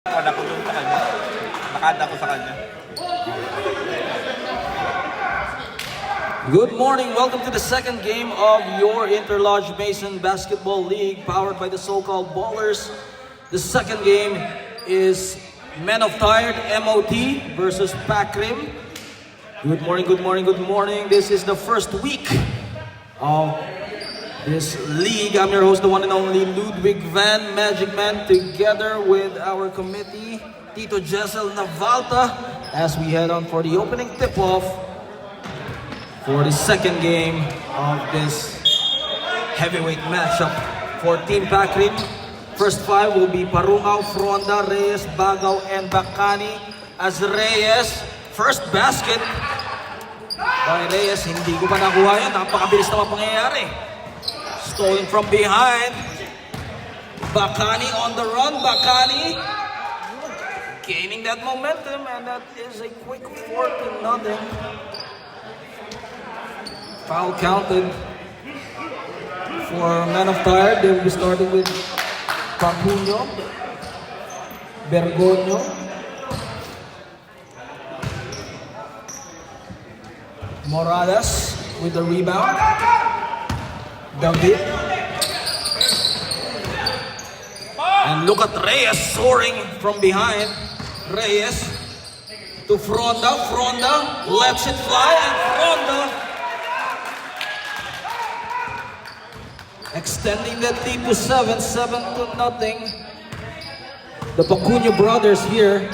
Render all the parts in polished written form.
Nakada ko dun sa kanya. Nakada ko sa kanya. Good morning. Welcome to the second game of your Interlodge Mason Basketball League powered by the so-called Ballers. The second game is Men of Tired MOT versus Pakrim. Good morning, good morning, good morning. This is the first week of this league. I'm your host, the one and only Ludwig Van Magic Man, together with our committee, Tito Jessel Navalta, as we head on for the opening tip-off for the second game of this heavyweight matchup for Team Pakrim. First five will be Parungaw, Fronda, Reyes, Bagaw, and Bacani. As Reyes, first basket by Reyes, hindi ko pa nakuha yan. Napakabilis naman pangyayari. Stolen from behind. Bacani on the run. Bacani gaining that momentum, and that is a quick 4-0. Foul counted for Men of Tired. They will be starting with Pacuño, Bergoño, Moradas with the rebound, David, and look at Reyes soaring from behind. Reyes to Fronda. Fronda lets it fly, and Fronda extending the lead to 7-0. The Pacuño brothers here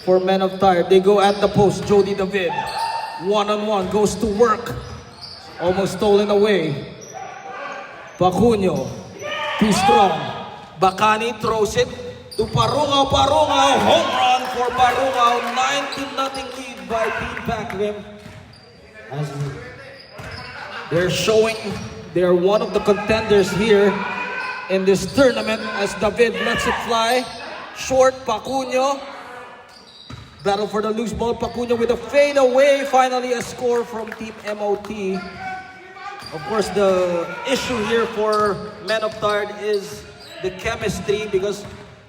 for Men of Tired. They go at the post. Jody David, one-on-one, goes to work. Almost stolen away. Pacuño, too strong. Bacani throws it to Parungaw. Parungaw, home run for Parungaw. 9-0 lead by Team Pakrim. As they're showing they're one of the contenders here in this tournament, as David lets it fly. Short, Pacuño. Battle for the loose ball. Pacuño with a fade away. Finally a score from Team MOT. Of course, the issue here for Men of Tired is the chemistry, because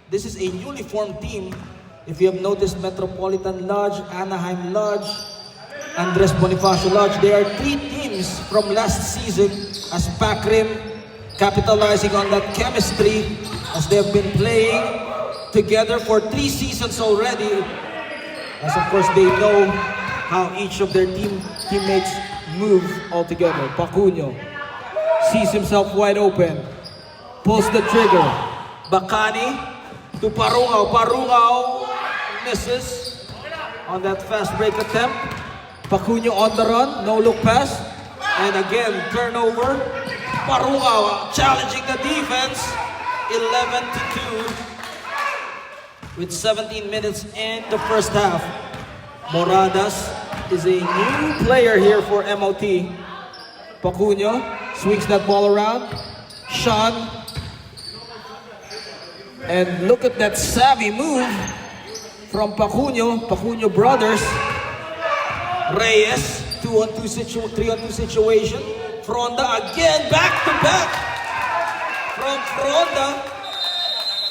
this is a newly formed team. If you have noticed, Metropolitan Lodge, Anaheim Lodge, Andres Bonifacio Lodge, they are three teams from last season, as Pakrim capitalizing on that chemistry, as they have been playing together for 3 seasons already. As of course they know how each of their teammates move all together. Pacuño sees himself wide open, pulls the trigger. Bacani to Parungaw. Parungaw misses on that fast break attempt. Pacuño on the run, no look pass, and again turnover. Parungaw challenging the defense. 11-2 with 17 minutes in the first half. Moradas is a new player here for MOT. Pacuño swings that ball around. Sean, and look at that savvy move from Pacuño. Pacuño brothers. Reyes, 3-on-2 situation. Fronda again, back to back from Fronda.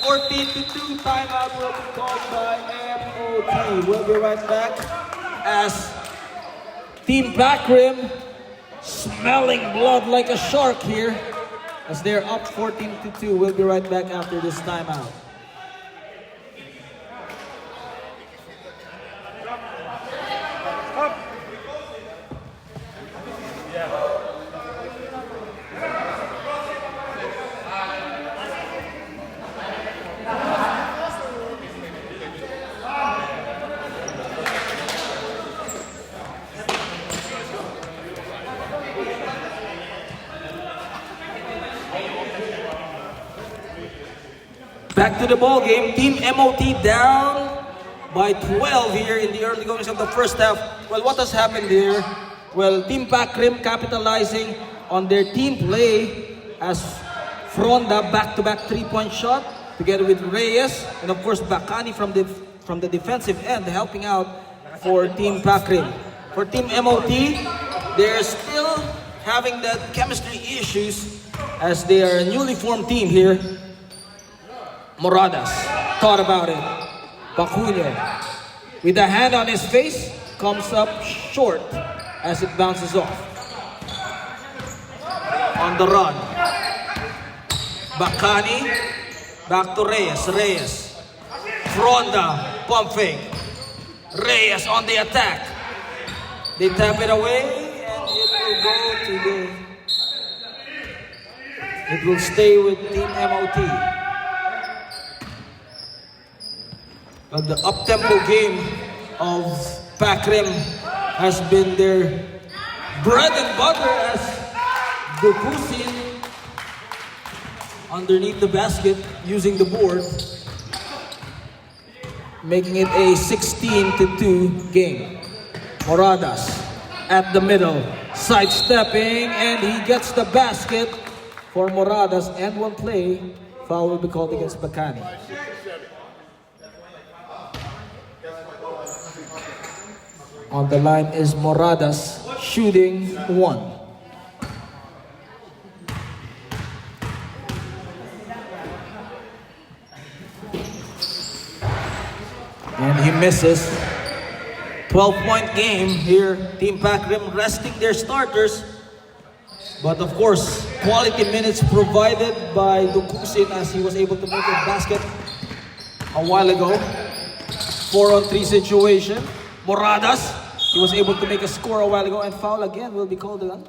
14-2, timeout will be called by MOT. We'll be right back as Team Pakrim smelling blood like a shark here, as they're up 14-2. We'll be right back after this timeout. Back to the ball game. Team MOT down by 12 here in the early goings of the first half. Well, what has happened here? Well, Team Pakrim capitalizing on their team play, as Fronda back-to-back 3-point shot together with Reyes, and of course Bacani from the defensive end helping out for Team Pakrim. For Team MOT, they're still having that chemistry issues, as they are a newly formed team here. Moradas thought about it. Pacunio, with a hand on his face, comes up short as it bounces off. On the run. Bacani, back to Reyes. Reyes. Fronda, pump fake. Reyes on the attack. They tap it away and it will go to the... It will stay with Team MOT. But the up-tempo game of Pakrim has been their bread and butter as Dukusin underneath the basket using the board, making it a 16-2 game. Moradas at the middle, sidestepping, and he gets the basket for Moradas, and one play, foul will be called against Bacani. On the line is Moradas, shooting one. And he misses. 12-point game here. Team Pakrim resting their starters. But of course, quality minutes provided by Dukusin as he was able to make a basket a while ago. 4-on-3 situation. Moradas, he was able to make a score a while ago, and foul again will be called on.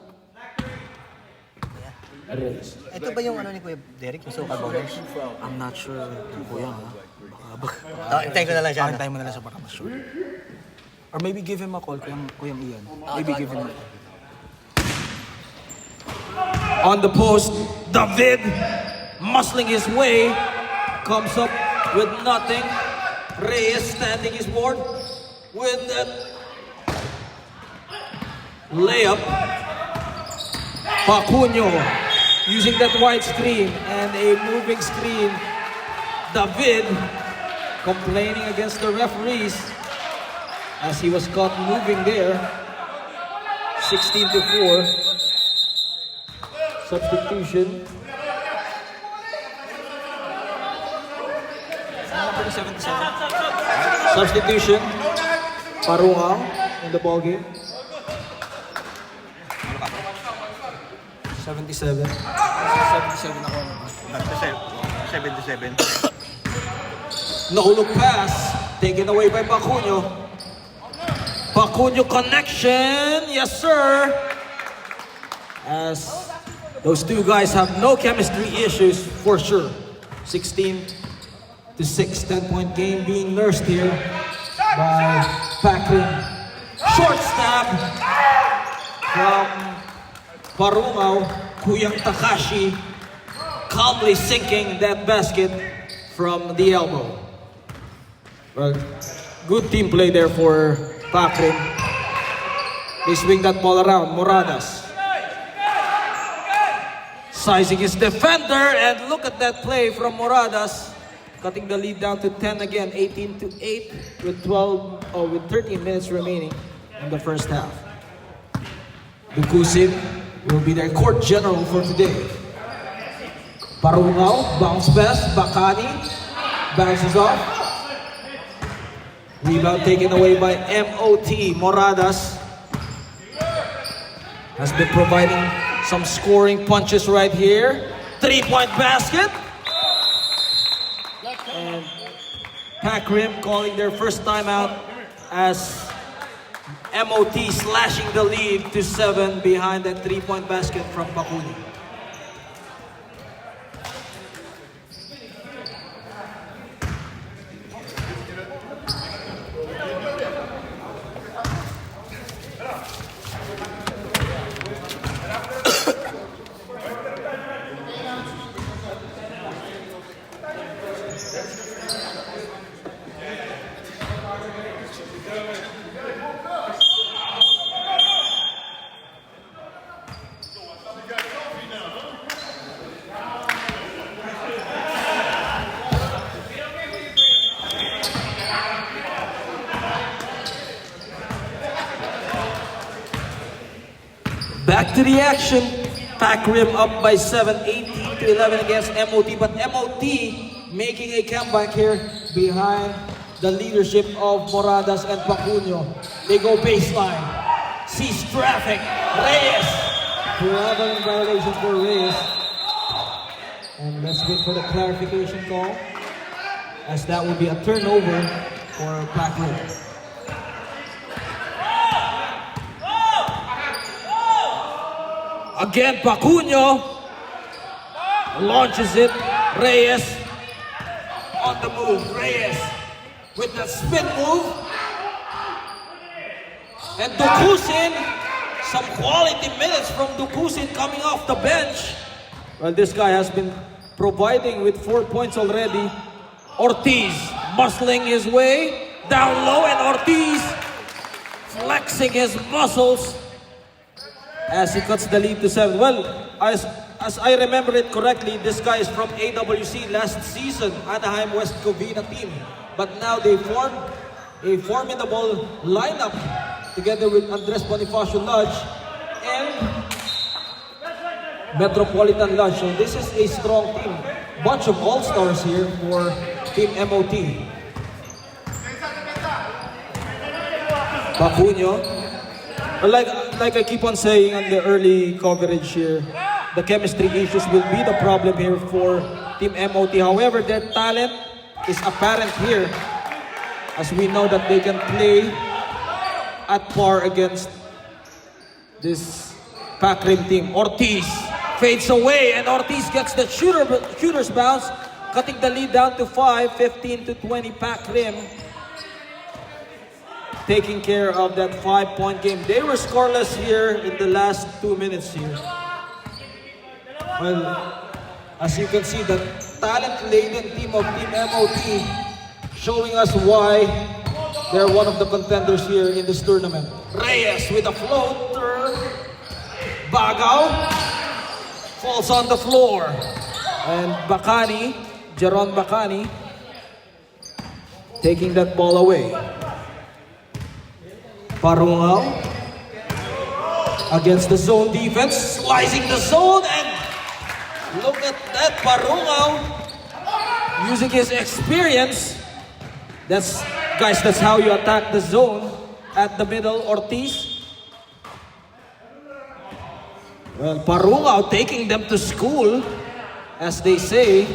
Reyes. Ito ba yung ano ni Kuya Derek, yung Soka Bonus? I'm not sure, kuya ha. Hintayin ko na lang siya. Hintayin mo na lang siya baka mas sure. Or maybe give him a call, Kuyang Ian. Maybe give him a call. On the post, David, muscling his way, comes up with nothing. Reyes standing his board with that layup. Pacunio using that wide screen and a moving screen. David complaining against the referees as he was caught moving there. 16-4. Substitution. Substitution. Parungaw in the ball game. 77. 77 ako. 77. No look pass. Taken away by Pacunio. Pacunio connection. Yes, sir. As those two guys have no chemistry issues for sure. 16-6, 10-point game being nursed here by Pakrim. Short stab from Parungaw. Kuyang Takashi calmly sinking that basket from the elbow. Well, good team play there for Pakrim. They swing that ball around. Moradas sizing his defender, and look at that play from Moradas, cutting the lead down to 10 again, 18-8 with 13 minutes remaining in the first half. Dukusin will be their court general for today. Parungaw, bounce pass, Bacani, bounces off. Rebound taken away by MOT. Moradas has been providing some scoring punches right here. 3-point basket. And Pakrim calling their first timeout as MOT slashing the lead to 7 behind that 3-point basket from Pacunio. Back to the action. Pakrim up by 7, 18-11 against MOT. But MOT making a comeback here behind the leadership of Moradas and Pacunio. They go baseline. Sees traffic. Reyes. Traveling violation for Reyes. And let's wait for the clarification call, as that will be a turnover for Pacquiao. Again, Pacunio launches it. Reyes on the move. Reyes with the spin move. And Dukusin, some quality minutes from Dukusin coming off the bench. Well, this guy has been providing with 4 points already. Ortiz muscling his way down low, and Ortiz flexing his muscles as he cuts the lead to 7. Well, as I remember it correctly, this guy is from AWC last season, Anaheim West Covina team. But now they formed a formidable lineup together with Andres Bonifacio Lodge and Metropolitan Lodge. So this is a strong team. Bunch of all-stars here for Team MOT. Pacunio. Like I keep on saying on the early coverage here, the chemistry issues will be the problem here for Team MOT. However, their talent is apparent here, as we know that they can play at par against this Pac Rim team. Ortiz fades away, and Ortiz gets the shooter's bounce, cutting the lead down to 5, 15-20 Pac Rim. Taking care of that 5-point game. They were scoreless here in the last 2 minutes here. Well, as you can see, the talent-laden team of Team MOT showing us why they're one of the contenders here in this tournament. Reyes with a floater. Bagao falls on the floor. And Bacani, Jeron Bacani, taking that ball away. Parungao against the zone defense, slicing the zone, and look at that, Parungao using his experience. That's how you attack the zone at the middle. Ortiz. Well, Parungao taking them to school, as they say,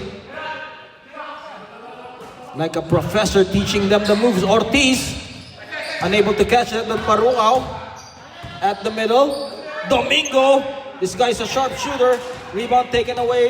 like a professor teaching them the moves. Ortiz unable to catch it, but Parungao at the middle. Domingo, this guy's a sharpshooter. Rebound taken away